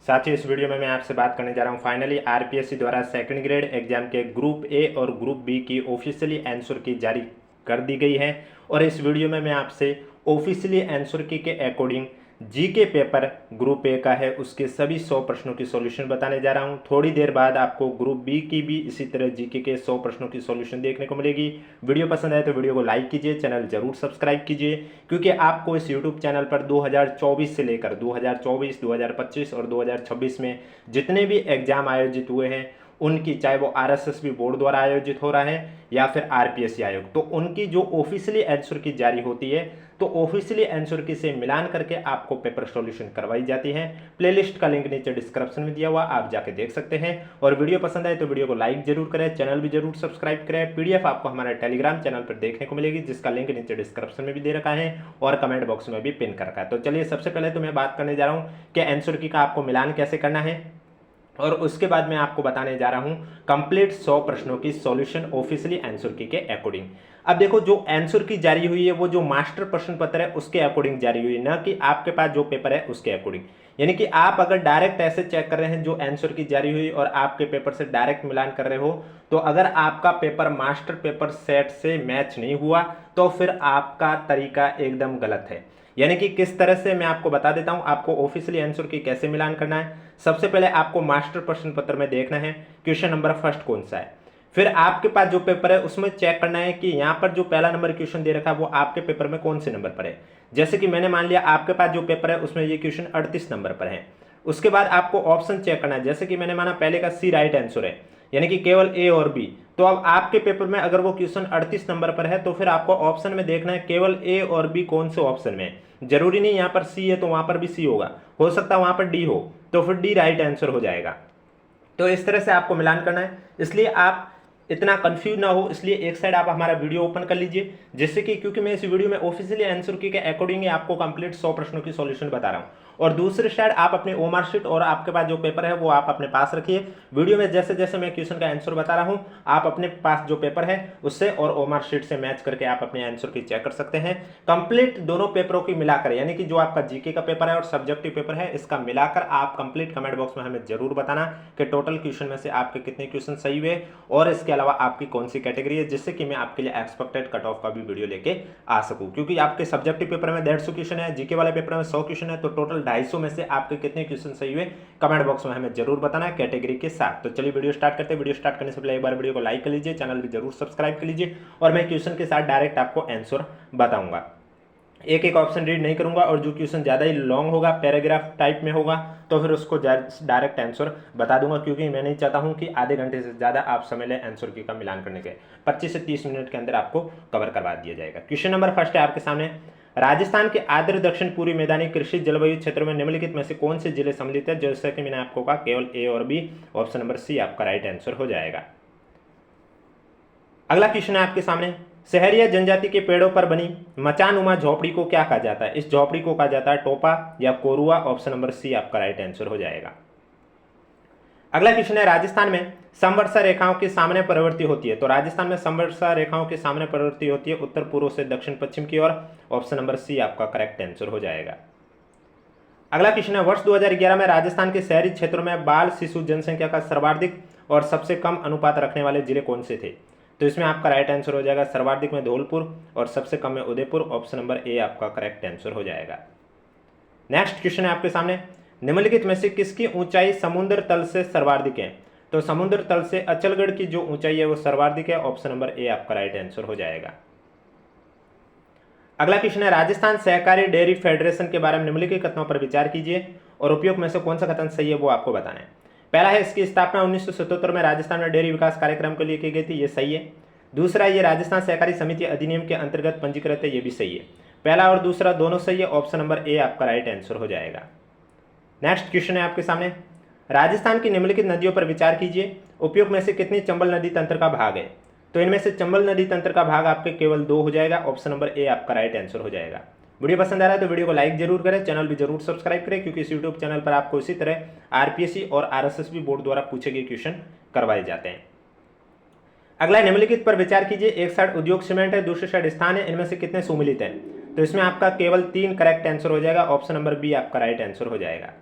साथ ही इस वीडियो में मैं आपसे बात करने जा रहा हूं फाइनली आरपीएससी द्वारा सेकंड ग्रेड एग्जाम के ग्रुप ए और ग्रुप बी की ऑफिशियली आंसर की जारी कर दी गई है। और इस वीडियो में मैं आपसे ऑफिशियली आंसर की के according GK paper group A का है उसके सभी 100 प्रश्नों की सॉल्यूशन बताने जा रहा हूं। थोड़ी देर बाद आपको ग्रुप बी की भी इसी तरह जीके के 100 प्रश्नों की सॉल्यूशन देखने को मिलेगी। वीडियो पसंद आए तो वीडियो को लाइक कीजिए, चैनल जरूर सब्सक्राइब कीजिए, क्योंकि आपको इस यूट्यूब चैनल पर 2024 से लेकर 2024, 2025 और 2026 में जितने भी एग्जाम आयोजित हुए हैं उनकी, चाहे वो आरएसएस बोर्ड द्वारा आयोजित हो रहा है या फिर आरपीएससी आयोग, तो उनकी जो ऑफिशियली आंसर की जारी होती है तो ऑफिशियली आंसर की से मिलान करके आपको पेपर सॉल्यूशन करवाई जाती है। प्लेलिस्ट का लिंक नीचे डिस्क्रिप्शन में दिया हुआ, आप जाके देख सकते हैं। और वीडियो पसंद आए तो वीडियो को लाइक जरूर करें, चैनल भी जरूर सब्सक्राइब करें। पीडीएफ आपको हमारे टेलीग्राम चैनल पर देखने को मिलेगी, जिसका लिंक नीचे डिस्क्रिप्शन में भी दे रखा है और कमेंट बॉक्स में भी पिन कर रखा है। तो चलिए सबसे पहले तो मैं बात करने जा रहा हूं कि आंसर की का आपको मिलान कैसे करना है, और उसके बाद मैं आपको बताने जा रहा हूं कंप्लीट 100 प्रश्नों की सॉल्यूशन ऑफिशियली आंसर की के अकॉर्डिंग। अब देखो, जो आंसर की जारी हुई है वो जो मास्टर प्रश्न पत्र है उसके अकॉर्डिंग जारी हुई है, ना कि आपके पास जो पेपर है उसके अकॉर्डिंग। यानी कि आप अगर डायरेक्ट ऐसे चेक कर रहे हैं जो आंसर की जारी हुई और आपके पेपर से डायरेक्ट मिलान कर रहे हो, तो अगर आपका पेपर मास्टर पेपर सेट से मैच नहीं हुआ तो फिर आपका तरीका एकदम गलत है। यानी कि किस तरह से, मैं आपको बता देता हूं आपको ऑफिशियली आंसर की कैसे मिलान करना है। सबसे पहले आपको मास्टर प्रश्न पत्र में देखना है क्वेश्चन नंबर फर्स्ट कौन सा है। फिर आपके पास जो पेपर है उसमें चेक करना है कि यहां पर जो पहला नंबर क्वेश्चन दे रखा है वो आपके पेपर में कौन से नंबर पर है। जैसे कि मैंने मान लिया आपके पास जो पेपर है उसमें ये क्वेश्चन 38 नंबर पर है। उसके बाद आपको ऑप्शन चेक करना है, जैसे कि मैंने माना पहले का सी राइट आंसर है, यानी कि केवल ए और बी। तो अब आपके पेपर में अगर वो क्वेश्चन 38 नंबर पर है तो फिर आपको ऑप्शन में देखना है केवल ए और बी कौन से ऑप्शन में है। जरूरी नहीं यहां पर सी है तो वहां पर भी सी होगा, हो सकता है वहां पर डी हो, तो फिर डी राइट आंसर हो जाएगा। तो इस तरह से आपको मिलान करना है, इसलिए आप इतना कंफ्यूज ना हो, इसलिए एक साइड आप हमारा वीडियो ओपन कर लीजिए, जिससे कि, क्योंकि मैं इस वीडियो में ऑफिशियली आंसर की के अकॉर्डिंग आपको कंप्लीट 100 प्रश्नों की सॉल्यूशन बता रहा हूं। और दूसरी साइड आप अपनी ओमार शीट और आपके पास जो पेपर है वो आप अपने पास रखिए। वीडियो में जैसे जैसे मैं क्वेश्चन का आंसर बता रहा हूं आप अपने पास जो पेपर है उससे और ओमार शीट से मैच करके आप अपने आंसर की चेक कर सकते हैं। कंप्लीट दोनों पेपरों की मिलाकर, यानी कि जो आपका जीके का पेपर है और सब्जेक्टिव पेपर है, इसका मिलाकर आप कंप्लीट कमेंट बॉक्स में हमें जरूर बताना कि टोटल क्वेश्चन में से आपके कितने क्वेश्चन सही हुए और इसके अलावा आपकी कौन सी कैटेगरी है, जिससे कि मैं आपके लिए एक्सपेक्टेड कट ऑफ का भी वीडियो लेके आ सकूं। क्योंकि आपके सब्जेक्टिव पेपर में 150 क्वेश्चन है, जीके वाले पेपर में 100 क्वेश्चन है, तो टोटल 250 में से आपके कितने क्वेश्चन सही हुए कमेंट बॉक्स में हमें जरूर बताना है कैटेगरी के साथ। तो चलिए वीडियो स्टार्ट करते हैं। वीडियो स्टार्ट करने से पहले एक बार वीडियो को लाइक कर लीजिए, चैनल भी जरूर सब्सक्राइब कर लीजिए, और मैं क्वेश्चन के साथ डायरेक्ट आपको आंसर बताऊंगा। एक एक ऑप्शन रीड नहीं करूंगा, और जो क्वेश्चन ज़्यादा ही लॉन्ग होगा, पैराग्राफ टाइप में होगा, तो फिर उसको डायरेक्ट आंसर बता दूंगा, क्योंकि मैं नहीं चाहता हूं कि आधे घंटे से ज़्यादा आप समय लें आंसर की का मिलान करने के। 25 से 30 मिनट के अंदर आपको कवर करवा दिया जाएगा। क्वेश्चन नंबर फर्स्ट है आपके सामने, राजस्थान के आर्द्र दक्षिण पूर्वी मैदानी कृषि जलवायु क्षेत्र में निम्नलिखित में से कौन से जिले सम्मिलित है। जैसे कि मैंने आपको कहा केवल ए और बी, ऑप्शन नंबर सी आपका राइट आंसर हो जाएगा। अगला क्वेश्चन है आपके सामने, शहरी या जनजाति के पेड़ों पर बनी मचानुमा झोपड़ी को क्या कहा जाता है। इस झोपड़ी को कहा जाता है टोपा या कोरुआ, ऑप्शन नंबर सी आपका राइट आंसर हो जाएगा। अगला क्वेश्चन है, राजस्थान में समवर्षा रेखाओं के सामने प्रवृत्ति होती है। तो राजस्थान में समवर्षा रेखाओं के सामने प्रवृत्ति होती है उत्तर पूर्व से दक्षिण पश्चिम की ओर, ऑप्शन नंबर सी आपका करेक्ट आंसर हो जाएगा। अगला क्वेश्चन है, वर्ष 2011 में राजस्थान के शहरी क्षेत्रों में बाल शिशु जनसंख्या का सर्वाधिक और सबसे कम अनुपात रखने वाले जिले कौन से थे। तो इसमें आपका राइट आंसर हो जाएगा सर्वाधिक में धौलपुर और सबसे कम में उदयपुर, ऑप्शन नंबर ए आपका करेक्ट आंसर हो जाएगा। नेक्स्ट क्वेश्चन है आपके सामने, निम्नलिखित में से किसकी ऊंचाई समुद्र तल से सर्वाधिक है। तो समुद्र तल से अचलगढ़ की जो ऊंचाई है वो सर्वाधिक है, ऑप्शन नंबर ए आपका राइट आंसर हो जाएगा। अगला क्वेश्चन है, राजस्थान सहकारी डेयरी फेडरेशन के बारे में निम्नलिखित कथनों पर विचार कीजिए और उपयोग में से कौन सा कथन सही है वो आपको बताना है। पहला है, इसकी स्थापना 1977 में राजस्थान में डेयरी विकास कार्यक्रम के लिए की गई थी, ये सही है। दूसरा, ये राजस्थान सहकारी समिति अधिनियम के अंतर्गत पंजीकृत है, ये भी सही है। पहला और दूसरा दोनों सही है, ऑप्शन नंबर ए आपका राइट आंसर हो जाएगा। नेक्स्ट क्वेश्चन है आपके सामने, राजस्थान की निम्नलिखित नदियों पर विचार कीजिए, उपयोग में से कितनी चंबल नदी तंत्र का भाग है। तो इनमें से चंबल नदी तंत्र का भाग आपके केवल 2 हो जाएगा, ऑप्शन नंबर ए आपका राइट आंसर हो जाएगा। वीडियो पसंद आ रहा है तो वीडियो को लाइक जरूर करें, चैनल भी जरूर सब्सक्राइब करें, क्योंकि इस यूट्यूब चैनल पर आपको इसी तरह आरपीएससी और आरएसएस बोर्ड द्वारा पूछे गए क्वेश्चन करवाए जाते हैं। अगला, निम्नलिखित पर विचार कीजिए, एक साइड उद्योग सीमेंट है, दूसरी साइड स्थान है, इनमें से कितने सुमिलित हैं। तो इसमें आपका केवल 3 करेक्ट आंसर हो जाएगा, ऑप्शन नंबर बी आपका राइट आंसर हो जाएगा।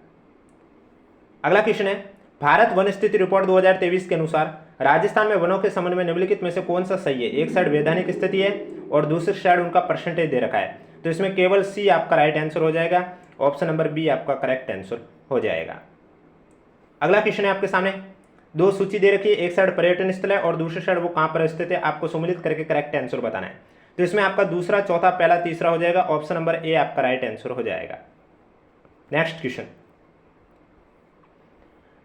अगला क्वेश्चन है, भारत वन स्थिति रिपोर्ट 2023 के अनुसार राजस्थान में वनों के संबंध में निम्नलिखित में से कौन सा सही है। एक साइड वैधानिक स्थिति है और दूसरी साइड उनका परसेंटेज दे रखा है, तो इसमें केवल सी आपका राइट आंसर हो जाएगा, ऑप्शन नंबर बी आपका करेक्ट आंसर हो जाएगा। अगला क्वेश्चन है आपके सामने, दो सूची दे रखी है, एक साइड पर्यटन स्थल है और दूसरी साइड वो कहां पर स्थित है, आपको सम्मिलित करके करेक्ट आंसर बताना है। तो इसमें आपका दूसरा, चौथा, पहला, तीसरा हो जाएगा, ऑप्शन नंबर ए आपका राइट आंसर हो जाएगा। नेक्स्ट क्वेश्चन,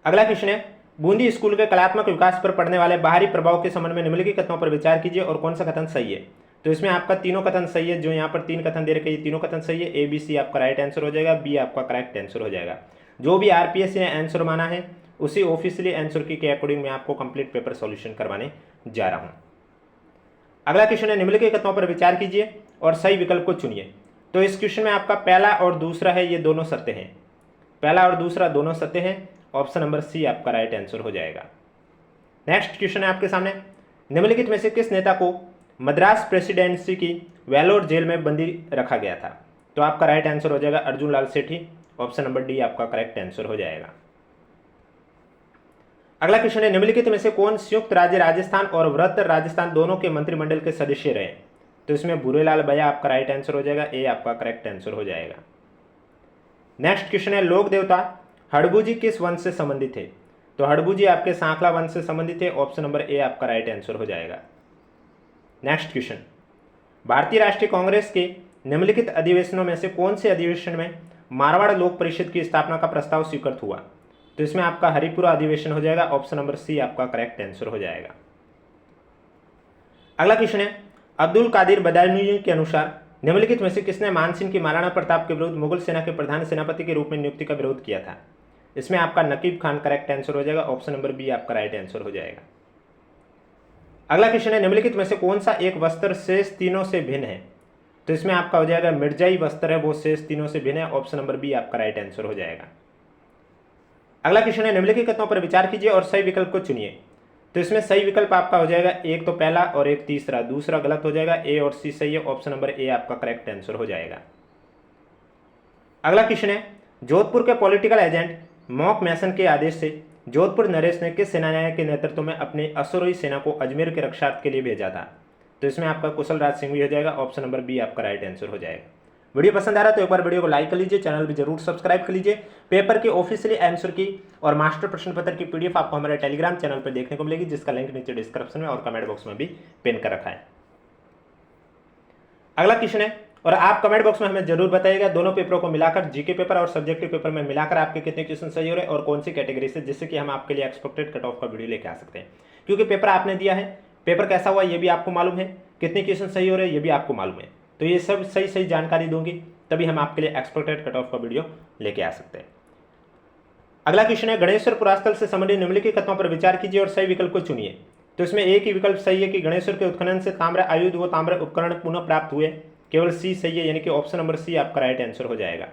अगला क्वेश्चन है, बूंदी स्कूल के कलात्मक विकास पर पड़ने वाले बाहरी प्रभाव के संबंध में निम्नलिखित कथनों पर विचार कीजिए और कौन सा कथन सही है। तो इसमें आपका तीनों कथन सही है, जो यहाँ पर तीन कथन दे रखे हैं तीनों कथन सही है, ए बी सी आपका राइट आंसर हो जाएगा, बी आपका करेक्ट आंसर हो जाएगा। जो भी आरपीएस ने आंसर माना है उसी ऑफिशियली आंसर की के अकॉर्डिंग मैं आपको कंप्लीट पेपर सॉल्यूशन करवाने जा रहा हूं। अगला क्वेश्चन है, निम्नलिखित कथनों पर विचार कीजिए और सही विकल्प को चुनिए। तो इस क्वेश्चन में आपका पहला और दूसरा है, ये दोनों सत्य हैं, पहला और दूसरा दोनों सत्य हैं, ऑप्शन नंबर सी आपका राइट आंसर हो जाएगा। नेक्स्ट क्वेश्चन है आपके सामने, निम्नलिखित में से किस नेता को मद्रास प्रेसिडेंसी की वेलोर जेल में बंदी रखा गया था। तो आपका राइट आंसर हो जाएगा अर्जुन लाल सेठी, ऑप्शन नंबर डी आपका करेक्ट आंसर हो जाएगा। अगला क्वेश्चन है, निम्नलिखित में से कौन संयुक्त राज्य राजस्थान और वृहत्तर राजस्थान दोनों के मंत्रिमंडल के सदस्य रहे। तो इसमें भूरेलाल भैया आपका राइट आंसर हो जाएगा, ए आपका करेक्ट आंसर हो जाएगा। नेक्स्ट क्वेश्चन है, लोक देवता हड़बूजी किस वंश से संबंधित है। तो हड़बूजी आपके सांखला वंश से संबंधित है, ऑप्शन नंबर ए आपका राइट आंसर हो जाएगा। नेक्स्ट क्वेश्चन, भारतीय राष्ट्रीय कांग्रेस के निम्नलिखित अधिवेशनों में से कौन से अधिवेशन में मारवाड़ लोक परिषद की स्थापना का प्रस्ताव स्वीकृत हुआ। तो इसमें आपका हरिपुरा अधिवेशन हो जाएगा, ऑप्शन नंबर सी आपका करेक्ट आंसर हो जाएगा। अगला क्वेश्चन है, अब्दुल कादिर बदायूनी के अनुसार निम्नलिखित में से किसने मानसिंह की महाराणा प्रताप के विरुद्ध मुगल सेना के प्रधान सेनापति के रूप में नियुक्ति का विरोध किया था। इसमें आपका नकीब खान करेक्ट आंसर हो जाएगा, ऑप्शन नंबर बी आपका राइट आंसर हो जाएगा। अगला क्वेश्चन है, निम्नलिखित में से कौन सा एक वस्त्र शेष तीनों से भिन्न है। तो इसमें आपका हो जाएगा मिर्जाई वस्त्र है, वो शेष तीनों से भिन्न है, ऑप्शन नंबर बी आपका राइट आंसर हो जाएगा। अगला क्वेश्चन है, निम्नलिखित कथनों पर विचार कीजिए और सही विकल्प को चुनिए। तो इसमें सही विकल्प आपका हो जाएगा एक तो पहला और एक तीसरा, दूसरा गलत हो जाएगा, ए और सी सही है, ऑप्शन नंबर ए आपका करेक्ट आंसर हो जाएगा। अगला क्वेश्चन है, जोधपुर के पॉलिटिकल एजेंट मॉक मैसन के आदेश से जोधपुर नरेश ने किस सेनानायक के नेतृत्व में अपने अश्वरोही सेना को अजमेर के रक्षार्थ के लिए भेजा था। तो इसमें आपका कुशल राज सिंह भी हो जाएगा, ऑप्शन नंबर बी आपका राइट आंसर हो जाएगा। वीडियो पसंद आ रहा है तो एक बार वीडियो को लाइक कर लीजिए, चैनल भी जरूर सब्सक्राइब कर लीजिए। पेपर के ऑफिशियली आंसर की और मास्टर प्रश्न पत्र की पीडीएफ आपको हमारे टेलीग्राम चैनल पर देखने को मिलेगी, जिसका लिंक नीचे डिस्क्रिप्शन में और कमेंट बॉक्स में भी पिन कर रखा है। अगला क्वेश्चन है, और आप कमेंट बॉक्स में हमें जरूर बताइएगा दोनों पेपरों को मिलाकर, जीके पेपर और सब्जेक्टिव पेपर में मिलाकर आपके कितने क्वेश्चन सही हो रहे हैं और कौन सी कैटेगरी से, जिससे कि हम आपके लिए एक्सपेक्टेड कट ऑफ का वीडियो लेके आ सकते हैं। क्योंकि पेपर आपने दिया है, पेपर कैसा हुआ ये भी आपको मालूम है, कितने क्वेश्चन सही हो रहे हैं ये भी आपको मालूम है, तो ये सब सही सही जानकारी दूंगी तभी हम आपके लिए एक्सपेक्टेड कट ऑफ का वीडियो लेके आ सकते हैं। अगला क्वेश्चन है, गणेश्वर पुरास्थल से संबंधित निम्नलिखित कथनों पर विचार कीजिए और सही विकल्प को चुनिए। तो इसमें एक ही विकल्प सही है कि गणेश्वर के उत्खनन से ताम्र आयुध व ताम्र उपकरण पुनः प्राप्त हुए, केवल सी सही है, यानी कि ऑप्शन नंबर सी आपका राइट आंसर हो जाएगा।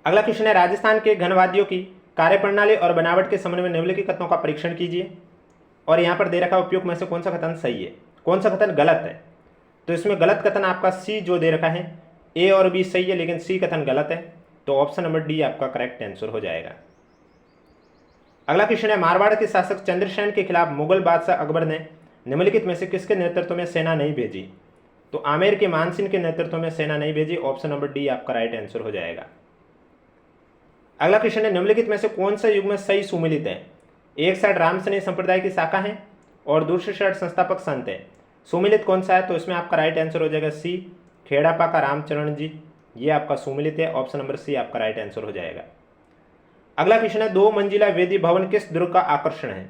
अगला क्वेश्चन है, राजस्थान के घनवादियों की कार्यप्रणाली और बनावट के संबंध में निम्नलिखित कथनों का परीक्षण कीजिए और यहाँ पर दे रखा उपयुक्त में से कौन सा कथन सही है, कौन सा कथन गलत है। तो इसमें गलत कथन आपका सी जो दे रखा है, ए और बी सही है लेकिन सी कथन गलत है, तो ऑप्शन नंबर डी आपका करेक्ट आंसर हो जाएगा। अगला क्वेश्चन है, मारवाड़ के शासक चंद्रसेन के खिलाफ मुगल बादशाह अकबर ने निम्नलिखित में से किसके नेतृत्व में सेना नहीं भेजी। तो आमेर के मानसिंह के नेतृत्व में सेना नहीं भेजी, ऑप्शन नंबर डी आपका राइट आंसर हो जाएगा। अगला क्वेश्चन है, निम्नलिखित में से कौन सा युग में सही सुमिलित है। एक साइड रामसनेय संप्रदाय की शाखा है और दूसरी साइड संस्थापक संत है, सुमिलित कौन सा है। तो इसमें आपका राइट आंसर हो जाएगा सी, खेड़ापा का रामचरण जी, ये आपका सुमिलित है, ऑप्शन नंबर सी आपका राइट आंसर हो जाएगा। अगला क्वेश्चन है, 2 मंजिला वेदी भवन किस दुर्ग का आकर्षण है।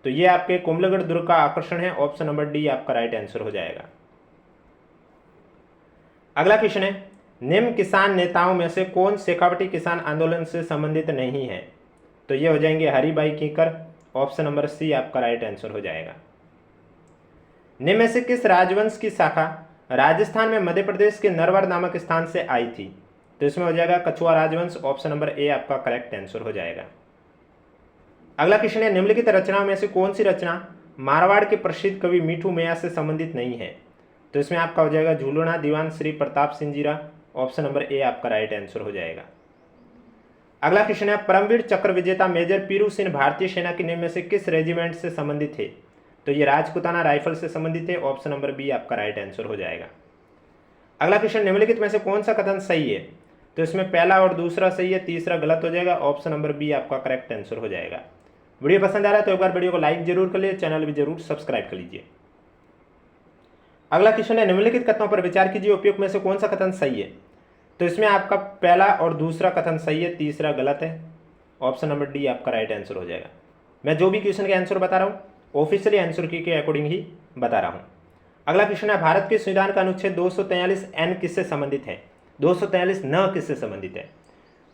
तो ये आपके कुंभलगढ़ दुर्ग का आकर्षण है, ऑप्शन नंबर डी आपका राइट आंसर हो जाएगा। अगला क्वेश्चन है, निम्न किसान नेताओं में से कौन शेखावटी किसान आंदोलन से संबंधित नहीं है। तो ये हो जाएंगे हरिभाई कीकर, ऑप्शन नंबर सी आपका राइट आंसर हो जाएगा। निम्न में से किस राजवंश की शाखा राजस्थान में मध्य प्रदेश के नरवर नामक स्थान से आई थी। तो इसमें हो जाएगा कछुआ राजवंश, ऑप्शन नंबर ए आपका करेक्ट आंसर हो जाएगा। अगला क्वेश्चन है, निम्नलिखित रचनाओं में से कौन सी रचना मारवाड़ के प्रसिद्ध कवि मीठू मैया से संबंधित नहीं है। तो इसमें आपका हो जाएगा झूलना दीवान श्री प्रताप सिंह जीरा, ऑप्शन नंबर ए आपका राइट आंसर हो जाएगा। अगला क्वेश्चन है परमवीर चक्र विजेता मेजर पीरू सिंह भारतीय सेना के निम्न में से किस रेजिमेंट से संबंधित थे? तो ये राजपूताना राइफल से संबंधित है। ऑप्शन नंबर बी आपका राइट आंसर हो जाएगा। अगला क्वेश्चन निम्नलिखित में से कौन सा कथन सही है? तो इसमें पहला और दूसरा सही है, तीसरा गलत हो जाएगा। ऑप्शन नंबर बी आपका करेक्ट आंसर हो जाएगा। वीडियो पसंद आ रहा है तो एक बार वीडियो को लाइक जरूर कर लीजिए, चैनल भी जरूर सब्सक्राइब कर लीजिए। अगला क्वेश्चन है निम्नलिखित कथनों पर विचार कीजिए, उपयुक्त में से कौन सा कथन सही है? तो इसमें आपका पहला और दूसरा कथन सही है, तीसरा गलत है। ऑप्शन नंबर डी आपका राइट आंसर हो जाएगा। मैं जो भी क्वेश्चन के आंसर बता रहा हूँ ऑफिशियली आंसर की के अकॉर्डिंग ही बता रहा हूँ। अगला क्वेश्चन है भारत के संविधान का अनुच्छेद 243 एन किससे संबंधित है? 243 न किससे संबंधित है?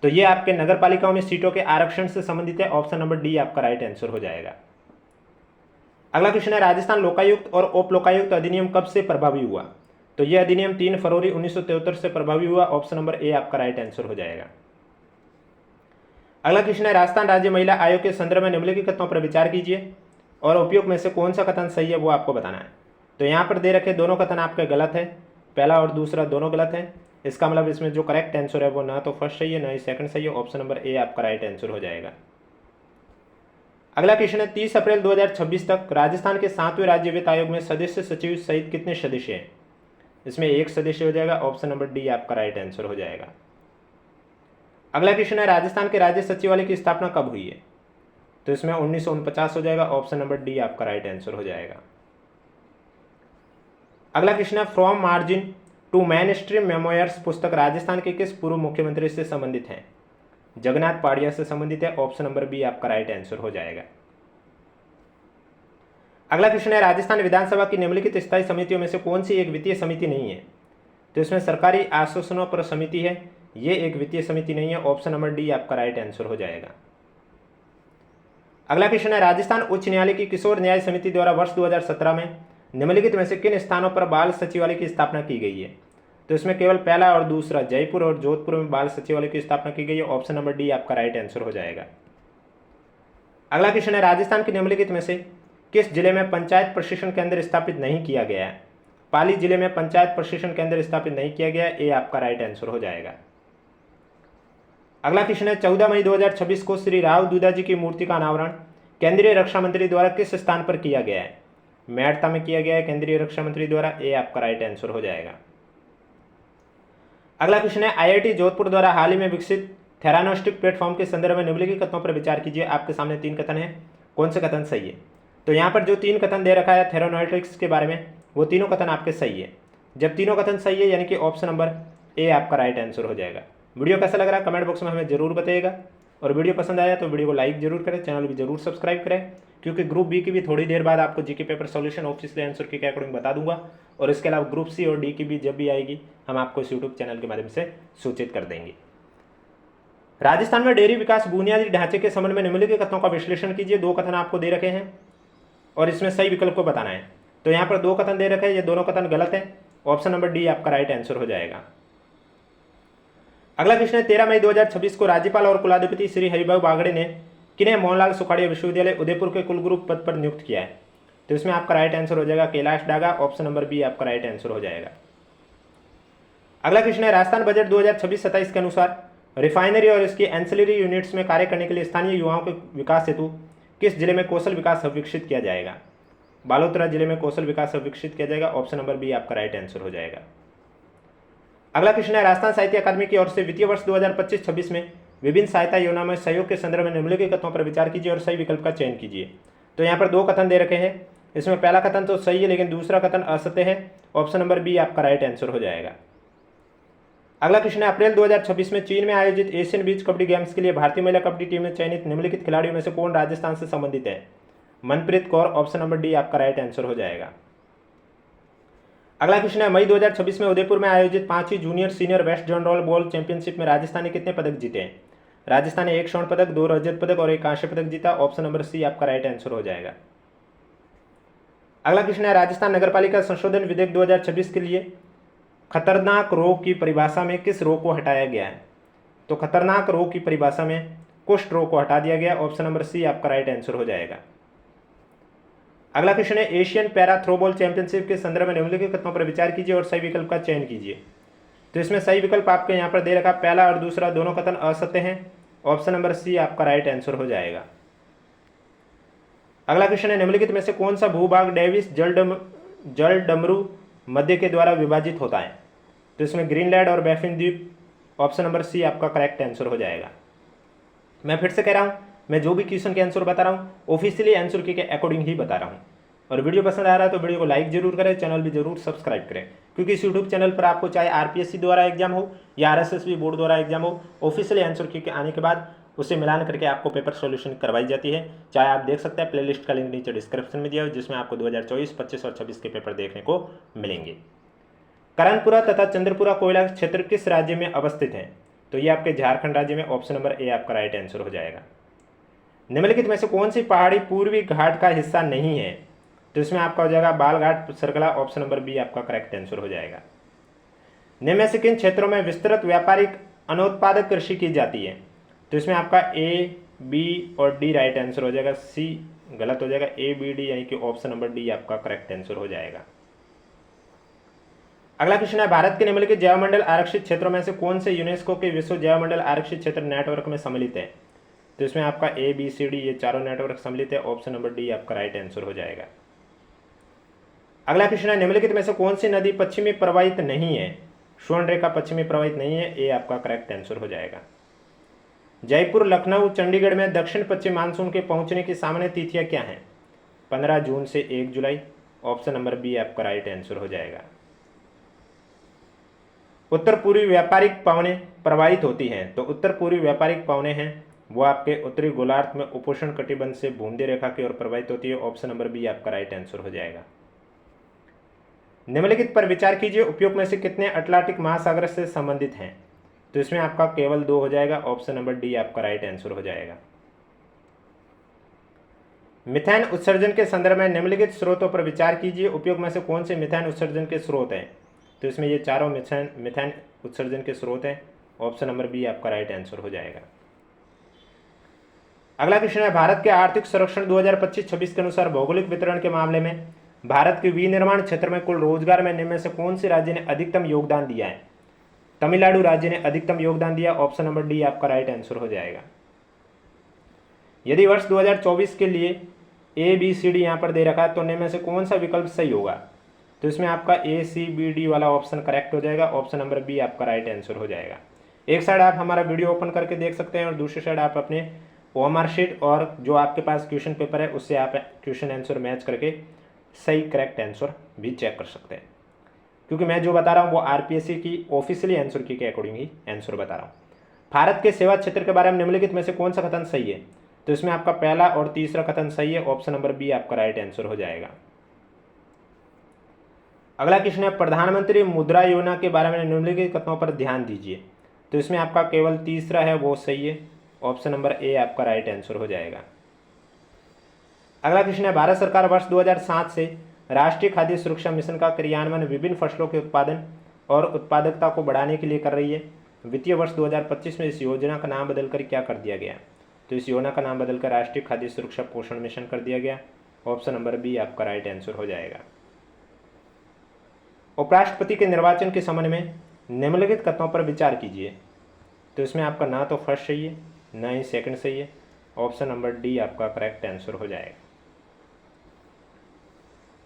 तो ये आपके नगर पालिकाओं में सीटों के आरक्षण से संबंधित है। ऑप्शन नंबर डी आपका राइट आंसर हो जाएगा। अगला क्वेश्चन है राजस्थान लोकायुक्त और उप लोकायुक्त अधिनियम कब से प्रभावी हुआ? तो यह अधिनियम 3 फरवरी 1973 से प्रभावी हुआ। ऑप्शन नंबर ए आपका राइट आंसर हो जाएगा। अगला क्वेश्चन है राजस्थान राज्य महिला आयोग के संदर्भ में निम्नलिखित कथनों पर विचार कीजिए और उपयुक्त में से कौन सा कथन सही है वो आपको बताना है। तो यहाँ पर दे रखे दोनों कथन आपके गलत है, पहला और दूसरा दोनों गलत है। इसका मतलब इसमें जो करेक्ट आंसर है वो ना तो फर्स्ट सही है ना ही सेकंड सही है। ऑप्शन नंबर ए आपका राइट आंसर हो जाएगा। अगला क्वेश्चन है 30 अप्रैल 2026 तक राजस्थान के 7वें राज्य वित्त आयोग में सदस्य सचिव सहित कितने सदस्य हैं? इसमें एक सदस्य हो जाएगा। ऑप्शन नंबर डी आपका राइट आंसर हो जाएगा। अगला क्वेश्चन है राजस्थान के राज्य सचिवालय की स्थापना कब हुई है? तो इसमें 1949 हो जाएगा। ऑप्शन नंबर डी आपका राइट आंसर हो जाएगा। अगला क्वेश्चन है from margin to mainstream memoirs पुस्तक राजस्थान के किस पूर्व मुख्यमंत्री से संबंधित है? जगन्नाथ पाड़िया से संबंधित है। ऑप्शन नंबर बी आपका राइट आंसर हो जाएगा। अगला क्वेश्चन है राजस्थान विधानसभा की निम्नलिखित स्थायी समितियों में से कौन सी एक वित्तीय समिति नहीं है? तो इसमें सरकारी आश्वासनों पर समिति है, ये एक वित्तीय समिति नहीं है। ऑप्शन नंबर डी आपका राइट आंसर हो जाएगा। अगला क्वेश्चन है राजस्थान उच्च न्यायालय की किशोर न्याय समिति द्वारा वर्ष 2017 में निम्नलिखित में से किन स्थानों पर बाल सचिवालय की स्थापना की गई है? तो इसमें केवल पहला और दूसरा जयपुर और जोधपुर में बाल सचिवालय की स्थापना की गई है। ऑप्शन नंबर डी आपका राइट आंसर हो जाएगा। अगला क्वेश्चन है राजस्थान के निम्नलिखित में से किस जिले में पंचायत प्रशिक्षण केंद्र स्थापित नहीं किया गया है? पाली जिले में पंचायत प्रशिक्षण केंद्र स्थापित नहीं किया गया है। ए आपका राइट आंसर हो जाएगा। अगला क्वेश्चन है 14 मई 2026 को श्री राव दूधा जी की मूर्ति का अनावरण केंद्रीय रक्षा मंत्री द्वारा किस स्थान पर किया गया है? मेड़ता में किया गया है केंद्रीय रक्षा मंत्री द्वारा। ए आपका राइट आंसर हो जाएगा। अगला क्वेश्चन है आईआईटी जोधपुर द्वारा हाल ही में विकसित थेरानोस्टिक प्लेटफॉर्म के संदर्भ में निम्नलिखित कथनों पर विचार कीजिए। आपके सामने 3 कथन है, कौन से कथन सही है? तो यहाँ पर जो 3 कथन दे रखा है थेरानोस्टिक्स के बारे में वो तीनों कथन आपके सही है। जब तीनों कथन सही है यानी कि ऑप्शन नंबर ए आपका राइट आंसर हो जाएगा। वीडियो कैसा लग रहा है कमेंट बॉक्स में हमें जरूर बताइएगा और वीडियो पसंद आया तो वीडियो को लाइक जरूर करें, चैनल भी जरूर सब्सक्राइब करें क्योंकि ग्रुप बी की भी थोड़ी देर बाद आपको GK paper solution official answer की अकॉर्डिंग बता दूंगा और इसके अलावा ग्रुप सी और डी की भी जब भी आएगी हम आपको इस यूट्यूब चैनल के माध्यम से सूचित कर देंगे। राजस्थान में डेयरी विकास बुनियादी ढांचे के संबंध में निम्नलिखित कथनों का विश्लेषण कीजिए। 2 कथन आपको दे रखे हैं और इसमें सही विकल्प को बताना है। तो यहाँ पर 2 कथन दे रखे हैं, ये दोनों कथन गलत है। ऑप्शन नंबर डी आपका राइट आंसर हो जाएगा। अगला क्वेश्चन है 13 मई 2026 को राज्यपाल और कुलाधिपति श्री हरिभाऊ बागड़े ने किन्हें मोहनलाल सुखाड़िया विश्वविद्यालय उदयपुर के कुलगुरु पद पर नियुक्त किया है? तो इसमें आपका राइट आंसर हो जाएगा Kailash Daga. Option number B आपका राइट आंसर हो जाएगा। अगला क्वेश्चन है राजस्थान बजट 2026-27 के अनुसार रिफाइनरी और इसकी एंसिलरी यूनिट्स में कार्य करने के लिए स्थानीय युवाओं के विकास हेतु किस जिले में कौशल विकास हब विकसित किया जाएगा? बालोतरा जिले में कौशल विकास हब विकसित किया जाएगा। ऑप्शन नंबर बी आपका राइट आंसर हो जाएगा। अगला क्वेश्चन है राजस्थान साहित्य अकादमी की ओर से वित्तीय वर्ष 2025-26 में विभिन्न सहायता योजनाओं में सहयोग के संदर्भ में निम्नलिखित कथनों पर विचार कीजिए और सही विकल्प का चयन कीजिए। तो यहाँ पर 2 कथन दे रखे हैं, इसमें पहला कथन तो सही है लेकिन दूसरा कथन असत्य है। ऑप्शन नंबर बी आपका राइट आंसर हो जाएगा। अगला क्वेश्चन है अप्रैल 2026 में चीन में आयोजित एशियन बीच कबड्डी गेम्स के लिए भारतीय महिला कबड्डी टीम में चयनित निम्नलिखित खिलाड़ियों में से कौन राजस्थान से संबंधित है? Manpreet Kaur. Option number D आपका राइट आंसर हो जाएगा। अगला क्वेश्चन है मई 2026 में उदयपुर में आयोजित 5वीं junior senior west zone roll ball championship में राजस्थान ने कितने पदक जीते हैं? राजस्थान ने 1 स्वर्ण पदक, 2 रजत पदक और 1 कांस्य पदक जीता। ऑप्शन नंबर सी आपका राइट आंसर हो जाएगा। अगला क्वेश्चन है राजस्थान नगरपालिका संशोधन विधेयक 2026 के लिए खतरनाक रोग की परिभाषा में किस रोग को हटाया गया है? तो खतरनाक रोग की परिभाषा में कुष्ठ रोग को हटा दिया गया। ऑप्शन नंबर सी आपका राइट आंसर हो जाएगा। अगला क्वेश्चन है एशियन पैरा थ्रोबॉल चैंपियनशिप के संदर्भ में निम्नलिखित कथनों पर विचार कीजिए और सही विकल्प का चयन कीजिए। तो इसमें सही विकल्प आपके यहाँ पर दे रखा, पहला और दूसरा दोनों कथन असत्य हैं। ऑप्शन नंबर सी आपका राइट आंसर हो जाएगा। अगला क्वेश्चन है, निम्नलिखित में से कौन सा भूभाग डेविस जलडमरू मध्य के द्वारा विभाजित होता है? तो इसमें ग्रीनलैंड और बैफिन द्वीप, ऑप्शन नंबर सी आपका करेक्ट आंसर हो जाएगा। मैं फिर से कह रहा हूं, मैं जो भी क्वेश्चन के आंसर बता रहा हूं ऑफिशियली आंसर के अकॉर्डिंग ही बता रहा हूं। और वीडियो पसंद आ रहा है तो वीडियो को लाइक जरूर करें, चैनल भी जरूर सब्सक्राइब करें, क्योंकि इस यूट्यूब चैनल पर आपको चाहे आरपीएससी द्वारा एग्जाम हो या आरएसएसबी बोर्ड द्वारा एग्जाम हो, ऑफिशियली आंसर के आने के बाद उसे मिलान करके आपको पेपर सॉल्यूशन करवाई जाती है। चाहे आप देख सकते हैं, प्लेलिस्ट का लिंक नीचे डिस्क्रिप्शन में दिया है, जिसमें आपको 2024, 25 और 26 के पेपर देखने को मिलेंगे। करणपुरा तथा चंद्रपुरा कोयला क्षेत्र किस राज्य में अवस्थित हैं? तो ये आपके झारखंड राज्य में, ऑप्शन नंबर ए आपका राइट आंसर हो जाएगा। निम्नलिखित में से कौन सी पहाड़ी पूर्वी घाट का हिस्सा नहीं है? तो इसमें आपका हो जाएगा बालघाट सर्कला, ऑप्शन नंबर बी आपका करेक्ट आंसर हो जाएगा। निम्न में से किन क्षेत्रों में विस्तृत व्यापारिक अनोत्पादक कृषि की जाती है? तो इसमें आपका ए, बी और डी राइट आंसर हो जाएगा, सी गलत हो जाएगा, ए, बी, डी यानी कि ऑप्शन नंबर डी आपका करेक्ट आंसर हो जाएगा। अगला क्वेश्चन है, भारत के निम्नलिखित जैवमंडल आरक्षित क्षेत्रों में से कौन से यूनेस्को के विश्व जैवमंडल आरक्षित क्षेत्र नेटवर्क में सम्मिलित है? तो इसमें आपका ए, बी, सी, डी ये चारों नेटवर्क सम्मिलित है, ऑप्शन नंबर डी आपका राइट आंसर हो जाएगा। अगला क्वेश्चन है, निम्नलिखित में से कौन सी नदी पश्चिमी प्रवाहित नहीं है? स्वर्ण रेखा पश्चिमी प्रवाहित नहीं है, ए आपका करेक्ट आंसर हो जाएगा। जयपुर, लखनऊ, चंडीगढ़ में दक्षिण पश्चिम मानसून के पहुंचने की सामान्य तिथियां क्या हैं? 15 जून से 1 जुलाई, ऑप्शन नंबर बी आपका राइट आंसर हो जाएगा। उत्तर पूर्वी व्यापारिक पवनें प्रवाहित होती हैं, तो उत्तर पूर्वी व्यापारिक पवनें हैं वो आपके उत्तरी गोलार्ध में उपोष्ण कटिबंध से भूमध्य रेखा की ओर प्रवाहित होती है, ऑप्शन नंबर बी आपका राइट आंसर हो जाएगा। निम्नलिखित पर विचार कीजिए, उपयुक्त में से कितने अटलांटिक महासागर से संबंधित हैं? तो इसमें आपका केवल 2 हो जाएगा, ऑप्शन नंबर डी आपका राइट आंसर हो जाएगा। मिथेन उत्सर्जन के संदर्भ में निम्नलिखित स्रोतों पर विचार कीजिए, उपयोग में से कौन से मिथेन उत्सर्जन के स्रोत हैं? तो इसमें ये चारों मिथेन उत्सर्जन के स्रोत हैं, ऑप्शन नंबर बी आपका राइट आंसर हो जाएगा। अगला क्वेश्चन है, भारत के आर्थिक संरक्षण 2025-26 के अनुसार भौगोलिक वितरण के मामले में भारत के विनिर्माण क्षेत्र में कुल रोजगार में निम्न में से कौन से राज्य ने अधिकतम योगदान दिया है? तमिलनाडु राज्य ने अधिकतम योगदान दिया, ऑप्शन नंबर डी आपका राइट आंसर हो जाएगा। यदि वर्ष 2024 के लिए ए, बी, सी, डी यहाँ पर दे रखा है, तो निम्न में से कौन सा विकल्प सही होगा? तो इसमें आपका ए, सी, बी, डी वाला ऑप्शन करेक्ट हो जाएगा, ऑप्शन नंबर बी आपका राइट आंसर हो जाएगा। एक साइड आप हमारा वीडियो ओपन करके देख सकते हैं और दूसरी साइड आप अपने ओएमआर शीट और जो आपके पास क्वेश्चन पेपर है उससे आप क्वेश्चन आंसर मैच करके सही करेक्ट आंसर भी चेक कर सकते हैं, क्योंकि मैं जो बता रहा हूँ वो आरपीएससी की ऑफिशियली आंसर की के अकॉर्डिंग ही आंसर बता रहा हूँ। भारत के सेवा क्षेत्र के बारे में निम्नलिखित में से कौन सा कथन सही है? तो इसमें आपका पहला और तीसरा कथन सही है, ऑप्शन नंबर बी आपका राइट आंसर हो जाएगा। अगला क्वेश्चन है, प्रधानमंत्री मुद्रा योजना के बारे में निम्नलिखित कथनों पर ध्यान दीजिए। तो इसमें आपका केवल तीसरा है वो सही है, ऑप्शन नंबर ए आपका राइट आंसर हो जाएगा। अगला क्वेश्चन है, भारत सरकार वर्ष 2007 से राष्ट्रीय खाद्य सुरक्षा मिशन का क्रियान्वयन विभिन्न फसलों के उत्पादन और उत्पादकता को बढ़ाने के लिए कर रही है। वित्तीय वर्ष 2025 में इस योजना का नाम बदलकर क्या कर दिया गया? तो इस योजना का नाम बदलकर राष्ट्रीय खाद्य सुरक्षा पोषण मिशन कर दिया गया, ऑप्शन नंबर बी आपका राइट आंसर हो जाएगा। उपराष्ट्रपति के निर्वाचन के संबंध में निम्नलिखित कथनों पर विचार कीजिए। तो इसमें आपका ना तो फर्स्ट सही है, ना ही सेकंड सही है, ऑप्शन नंबर डी आपका करेक्ट आंसर हो जाएगा।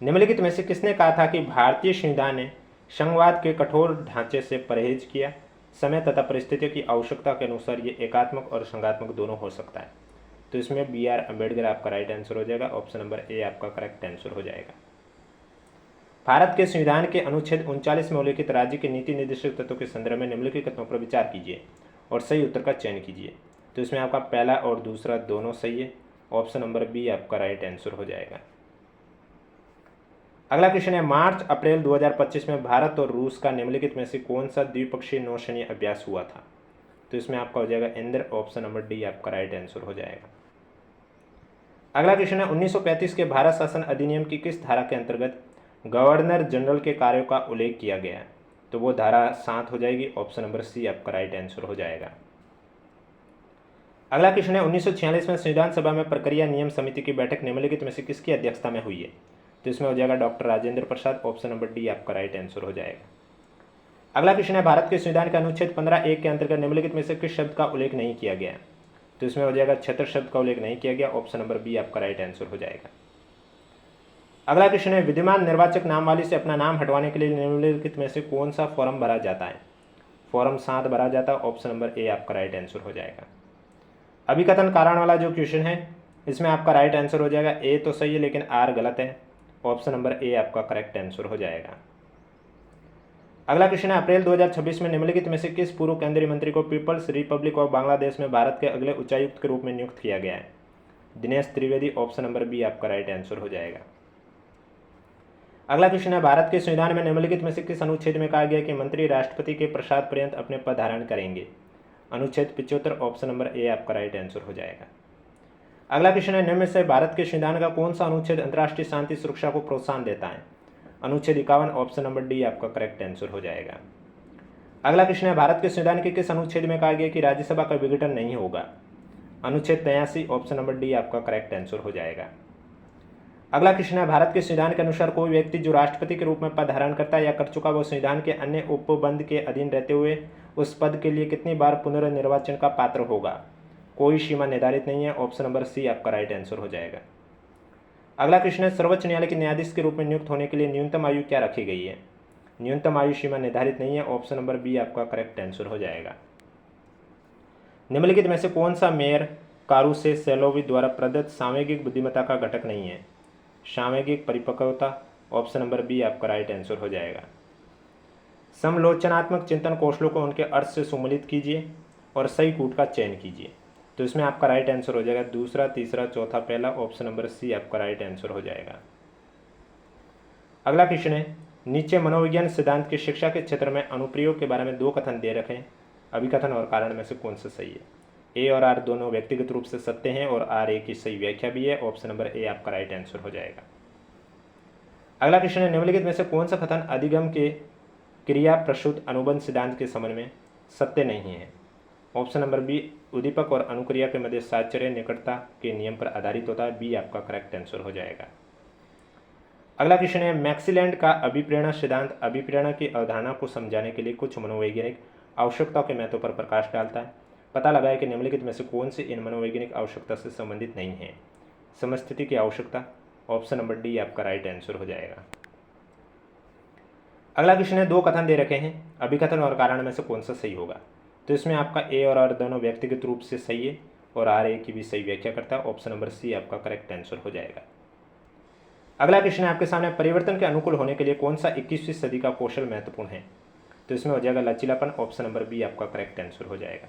निम्नलिखित में से किसने कहा था कि भारतीय संविधान ने संघवाद के कठोर ढांचे से परहेज किया? समय तथा परिस्थितियों की आवश्यकता के अनुसार ये एकात्मक और संघात्मक दोनों हो सकता है। तो इसमें बी आर अम्बेडकर आपका राइट आंसर हो जाएगा, ऑप्शन नंबर ए आपका करेक्ट आंसर हो जाएगा। भारत के संविधान के अनुच्छेद 39 में उल्लिखित राज्य के नीति निर्देशक तत्वों के संदर्भ में निम्नलिखित कथनों पर विचार कीजिए और सही उत्तर का चयन कीजिए। तो इसमें आपका पहला और दूसरा दोनों सही है, ऑप्शन नंबर बी आपका राइट आंसर हो जाएगा। अगला क्वेश्चन है, मार्च अप्रैल 2025 में भारत और रूस का निम्नलिखित में से कौन सा द्विपक्षीय नौसैन्य अभ्यास हुआ था? तो इसमें आपका हो जाएगा इंद्र, ऑप्शन नंबर डी आपका राइट आंसर हो जाएगा। अगला क्वेश्चन है, 1935 के भारत शासन अधिनियम की किस धारा के अंतर्गत गवर्नर जनरल के कार्यों का उल्लेख किया गया है? तो वो धारा 7 हो जाएगी, ऑप्शन नंबर सी आपका राइट आंसर हो जाएगा। अगला क्वेश्चन है, 1946 में संविधान सभा में प्रक्रिया नियम समिति की बैठक निम्नलिखित में से किसकी अध्यक्षता में हुई है? तो इसमें हो जाएगा doctor Rajendra Prasad, option number D आपका राइट आंसर हो जाएगा। अगला क्वेश्चन है, भारत के संविधान के अनुच्छेद 15(1) के अंतर्गत निम्नलिखित में से किस शब्द का उल्लेख नहीं किया गया है? तो इसमें हो जाएगा छत्र शब्द का उल्लेख नहीं किया गया, ऑप्शन नंबर बी आपका राइट आंसर हो जाएगा। अगला क्वेश्चन है, विद्यमान निर्वाचक नामावली से अपना नाम हटवाने के लिए निम्नलिखित में से कौन सा फॉर्म भरा जाता है? फॉर्म 7 भरा जाता है, ऑप्शन नंबर ए आपका राइट आंसर हो जाएगा। अभिकथन कारण वाला जो क्वेश्चन है इसमें आपका राइट आंसर हो जाएगा, ए तो सही है लेकिन आर गलत है, ऑप्शन नंबर ए आपका करेक्ट आंसर हो जाएगा। अगला क्वेश्चन है, अप्रैल 2026 में निम्नलिखित में से किस पूर्व केंद्रीय मंत्री को पीपल्स रिपब्लिक ऑफ बांग्लादेश में भारत के अगले उच्चायुक्त के रूप में नियुक्त किया गया है? Dinesh Trivedi, option number B आपका राइट आंसर हो जाएगा। अगला क्वेश्चन है, भारत के संविधान में निम्नलिखित में से किस अनुच्छेद में कहा गया कि मंत्री राष्ट्रपति के प्रसाद पर्यंत अपने पद धारण करेंगे? अनुच्छेद 75, ऑप्शन नंबर ए आपका राइट आंसर हो जाएगा। अगला क्वेश्चन है, निम्न में से भारत के संविधान का कौन सा अनुच्छेद अंतर्राष्ट्रीय शांति सुरक्षा को प्रोत्साहन देता है? अनुच्छेद 51, ऑप्शन नंबर डी आपका करेक्ट आंसर हो जाएगा। अगला क्वेश्चन है, भारत के संविधान के किस अनुच्छेद में कहा गया कि राज्यसभा का विघटन नहीं होगा? अनुच्छेद 83, ऑप्शन नंबर डी आपका करेक्ट आंसर हो जाएगा। अगला क्वेश्चन है, भारत के संविधान के अनुसार कोई व्यक्ति जो राष्ट्रपति के रूप में पद धारण करता है या कर चुका वो संविधान के अन्य उपबंध के अधीन रहते हुए उस पद के लिए कितनी बार पुनर्निर्वाचन का पात्र होगा? कोई सीमा निर्धारित नहीं है, ऑप्शन नंबर सी आपका राइट आंसर हो जाएगा। अगला क्वेश्चन है, सर्वोच्च न्यायालय के न्यायाधीश के रूप में नियुक्त होने के लिए न्यूनतम आयु क्या रखी गई है? न्यूनतम आयु सीमा निर्धारित नहीं है, ऑप्शन नंबर बी आपका करेक्ट आंसर हो जाएगा। निम्नलिखित में से कौन सा मेयर कारू से सेलोवी द्वारा प्रदत्त सामयिक बुद्धिमत्ता का घटक नहीं है? सामयिक परिपक्वता, ऑप्शन नंबर बी आपका राइट आंसर हो जाएगा। समलोचनात्मक चिंतन कौशलों को उनके अर्थ से सम्मिलित कीजिए और सही कूट का चयन कीजिए, तो इसमें आपका राइट आंसर हो जाएगा दूसरा, तीसरा, चौथा, पहला, ऑप्शन नंबर सी आपका राइट आंसर हो जाएगा। अगला क्वेश्चन है, नीचे मनोविज्ञान सिद्धांत की शिक्षा के क्षेत्र में अनुप्रयोग के बारे में 2 कथन दे रखे हैं, अभिकथन और कारण में से कौन सा सही है? ए और आर दोनों व्यक्तिगत रूप से सत्य हैं और आर ए की सही व्याख्या भी है, ऑप्शन नंबर ए आपका राइट आंसर हो जाएगा। अगला क्वेश्चन है, निम्नलिखित में से कौन सा कथन अधिगम के क्रिया प्रसूत अनुबंध सिद्धांत के संबंध में सत्य नहीं है? ऑप्शन नंबर बी, उद्दीपक और अनुक्रिया के मध्य साहचर्य निकटता के नियम पर आधारित होता है, बी आपका करेक्ट आंसर हो जाएगा। अगला क्वेश्चन है, मैक्सीलैंड का अभिप्रेरणा सिद्धांत अभिप्रेरणा की अवधारणा को समझाने के लिए कुछ मनोवैज्ञानिक आवश्यकताओं के महत्व पर प्रकाश डालता है। पता लगाए कि निम्नलिखित में से कौन से इन मनोवैज्ञानिक आवश्यकता से संबंधित नहीं है? समस्थिति की आवश्यकता, ऑप्शन नंबर डी आपका राइट आंसर हो जाएगा। अगला क्वेश्चन है, 2 कथन दे रखे हैं, अभिकथन और कारण में से कौन सा सही होगा? तो इसमें आपका ए और आर दोनों व्यक्तिगत रूप से सही है और आर ए की भी सही व्याख्या करता है, ऑप्शन नंबर सी आपका करेक्ट आंसर हो जाएगा। अगला क्वेश्चन है आपके सामने, परिवर्तन के अनुकूल होने के लिए कौन सा 21वीं सदी का कौशल महत्वपूर्ण है? तो इसमें हो जाएगा लचीलापन, ऑप्शन नंबर बी आपका करेक्ट आंसर हो जाएगा।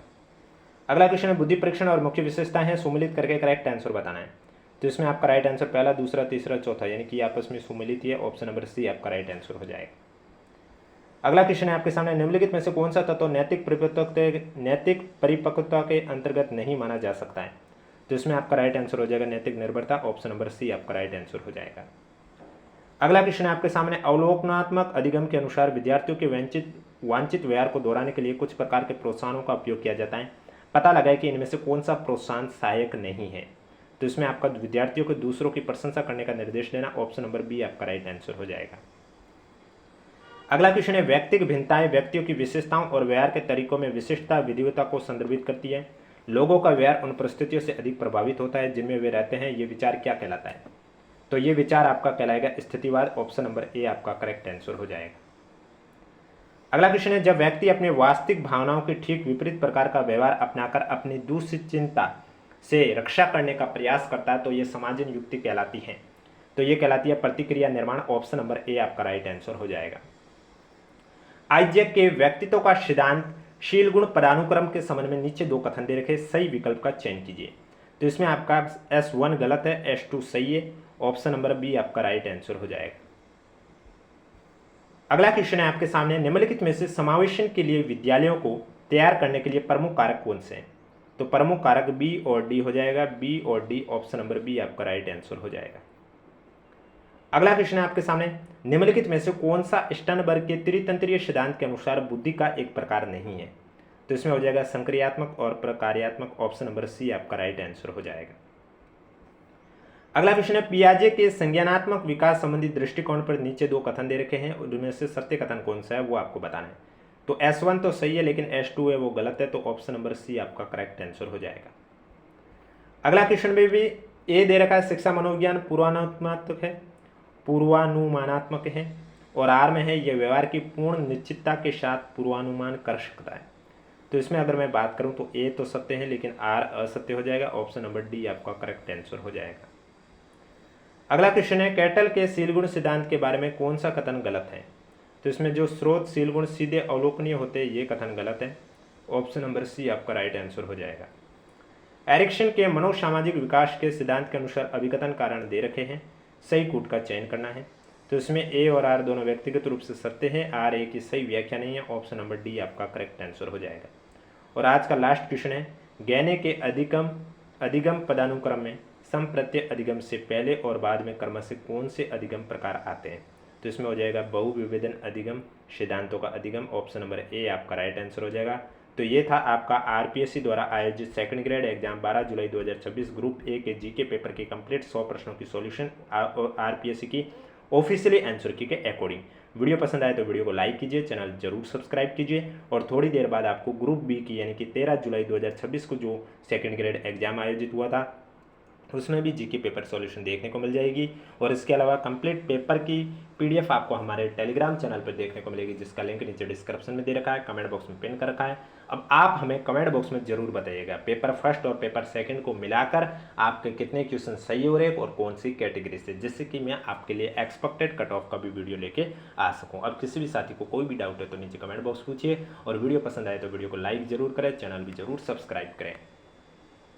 अगला क्वेश्चन है, बुद्धि परीक्षण और मुख्य विशेषताएं हैं, सुमिलित करके करेक्ट आंसर बताना है, तो इसमें आपका राइट आंसर पहला, दूसरा, तीसरा, चौथा, यानी कि आपस में सुमिलित है, ऑप्शन नंबर सी आपका राइट आंसर हो जाएगा। अगला क्वेश्चन है आपके सामने, निम्नलिखित में से कौन सा तत्व नैतिक परिपक्वता के अंतर्गत नहीं माना जा सकता है? तो इसमें आपका राइट आंसर हो जाएगा नैतिक निर्भरता, ऑप्शन नंबर सी आपका राइट आंसर हो जाएगा। अगला क्वेश्चन है आपके सामने, अवलोकनात्मक अधिगम के अनुसार विद्यार्थियों के वांछित व्यवहार को दोहराने के लिए कुछ प्रकार के प्रोत्साहनों का उपयोग किया जाता है। पता लगाए कि इनमें से कौन सा प्रोत्साहन सहायक नहीं है? तो इसमें आपका विद्यार्थियों को दूसरों की प्रशंसा करने का निर्देश देना, ऑप्शन नंबर बी आपका राइट आंसर हो जाएगा। अगला क्वेश्चन है, व्यक्तिगत भिन्नताएं व्यक्तियों की विशेषताओं और व्यवहार के तरीकों में विशिष्टता विधिवता को संदर्भित करती है। लोगों का व्यवहार उन परिस्थितियों से अधिक प्रभावित होता है जिनमें वे रहते हैं, ये विचार क्या कहलाता है? तो ये विचार आपका कहलाएगा स्थितिवाद, ऑप्शन नंबर ए आपका करेक्ट आंसर हो जाएगा। अगला क्वेश्चन है, जब व्यक्ति अपने वास्तविक भावनाओं के ठीक विपरीत प्रकार का व्यवहार अपनाकर अपनी दुश्चिंता से रक्षा करने का प्रयास करता है तो ये समाजीन युक्ति कहलाती है, तो ये कहलाती है प्रतिक्रिया निर्माण, ऑप्शन नंबर ए आपका राइट आंसर हो जाएगा। आइजैक के व्यक्तित्व का सिद्धांत शील गुण पदानुक्रम के संबंध में नीचे 2 कथन दे रखे, सही विकल्प का चयन कीजिए, तो इसमें आपका S1 गलत है, S2 सही है, ऑप्शन नंबर बी आपका राइट आंसर हो जाएगा। अगला क्वेश्चन है आपके सामने, निम्नलिखित में से समावेशन के लिए विद्यालयों को तैयार करने के लिए प्रमुख कारक कौन से हैं? तो प्रमुख कारक बी और डी हो जाएगा, बी और डी, ऑप्शन नंबर बी आपका राइट आंसर हो जाएगा। अगला क्वेश्चन है आपके सामने, निम्नलिखित में से कौन सा स्टर्नबर्ग के त्रितंत्रीय सिद्धांत के अनुसार बुद्धि का एक प्रकार नहीं है? तो इसमें हो जाएगा संक्रियात्मक और प्रकार्यात्मक, ऑप्शन नंबर सी आपका राइट आंसर हो जाएगा। अगला क्वेश्चन है, पियाजे के संज्ञानात्मक विकास संबंधी दृष्टिकोण पर नीचे 2 कथन दे रखे हैं, उनमें से सत्य कथन कौन सा है वो आपको बताना है। तो S1 तो सही है लेकिन S2 है वो गलत है, तो ऑप्शन नंबर सी आपका करेक्ट आंसर हो जाएगा। अगला क्वेश्चन में भी ए दे रखा है शिक्षा मनोविज्ञान पूर्वानुमानात्मक है, और आर में है यह व्यवहार की पूर्ण निश्चितता के साथ पूर्वानुमान कर सकता है। तो इसमें अगर मैं बात करूं तो ए तो सत्य है लेकिन आर असत्य हो जाएगा। ऑप्शन नंबर डी आपका करेक्ट आंसर हो जाएगा। अगला क्वेश्चन है कैटल के शीलगुण सिद्धांत के बारे में कौन सा कथन गलत है। तो इसमें जो स्रोत शीलगुण सीधे अवलोकनीय होते हैं ये कथन गलत है। ऑप्शन नंबर सी आपका राइट आंसर हो जाएगा। एरिक्सन के मनोसामाजिक विकास के सिद्धांत के अनुसार अभिकथन कारण दे रखे हैं, सही कूट का चयन करना है। तो इसमें ए और आर दोनों व्यक्तिगत रूप से सत्य है, आर ए की सही व्याख्या नहीं है। ऑप्शन नंबर डी आपका करेक्ट आंसर हो जाएगा। और आज का लास्ट क्वेश्चन है गैने के अधिगम पदानुक्रम में सम प्रत्यय अधिगम से पहले और बाद में क्रम से कौन से अधिगम प्रकार आते हैं। तो इसमें हो जाएगा बहुविभेदन अधिगम, सिद्धांतों का अधिगम। ऑप्शन नंबर ए आपका राइट आंसर हो जाएगा। तो ये था आपका आरपीएससी द्वारा आयोजित second grade exam 12 July 2026 group A के जीके पेपर के कंप्लीट 100 प्रश्नों की सॉल्यूशन आरपीएससी की ऑफिशियली आंसर की के अकॉर्डिंग। वीडियो पसंद आए तो वीडियो को लाइक कीजिए, चैनल जरूर सब्सक्राइब कीजिए, और थोड़ी देर बाद आपको ग्रुप बी की यानी कि 13 जुलाई 2026 को जो सेकंड ग्रेड एग्जाम आयोजित हुआ था उसमें भी जीके पेपर सॉल्यूशन देखने को मिल जाएगी। और इसके अलावा कंप्लीट पेपर की पीडीएफ आपको हमारे टेलीग्राम चैनल पर देखने को मिलेगी, जिसका लिंक नीचे डिस्क्रिप्शन में दे रखा है, कमेंट बॉक्स में पिन कर रखा है। अब आप हमें कमेंट बॉक्स में जरूर बताइएगा पेपर फर्स्ट और पेपर सेकंड को मिलाकर आपके कितने क्वेश्चन सही हो रहे और कौन सी कैटेगरी से, जिससे कि मैं आपके लिए एक्सपेक्टेड कट ऑफ का भी वीडियो लेके आ सकूँ। अब किसी भी साथी को कोई भी डाउट है तो नीचे कमेंट बॉक्स पूछिए, और वीडियो पसंद आए तो वीडियो को लाइक जरूर करें, चैनल भी जरूर सब्सक्राइब करें।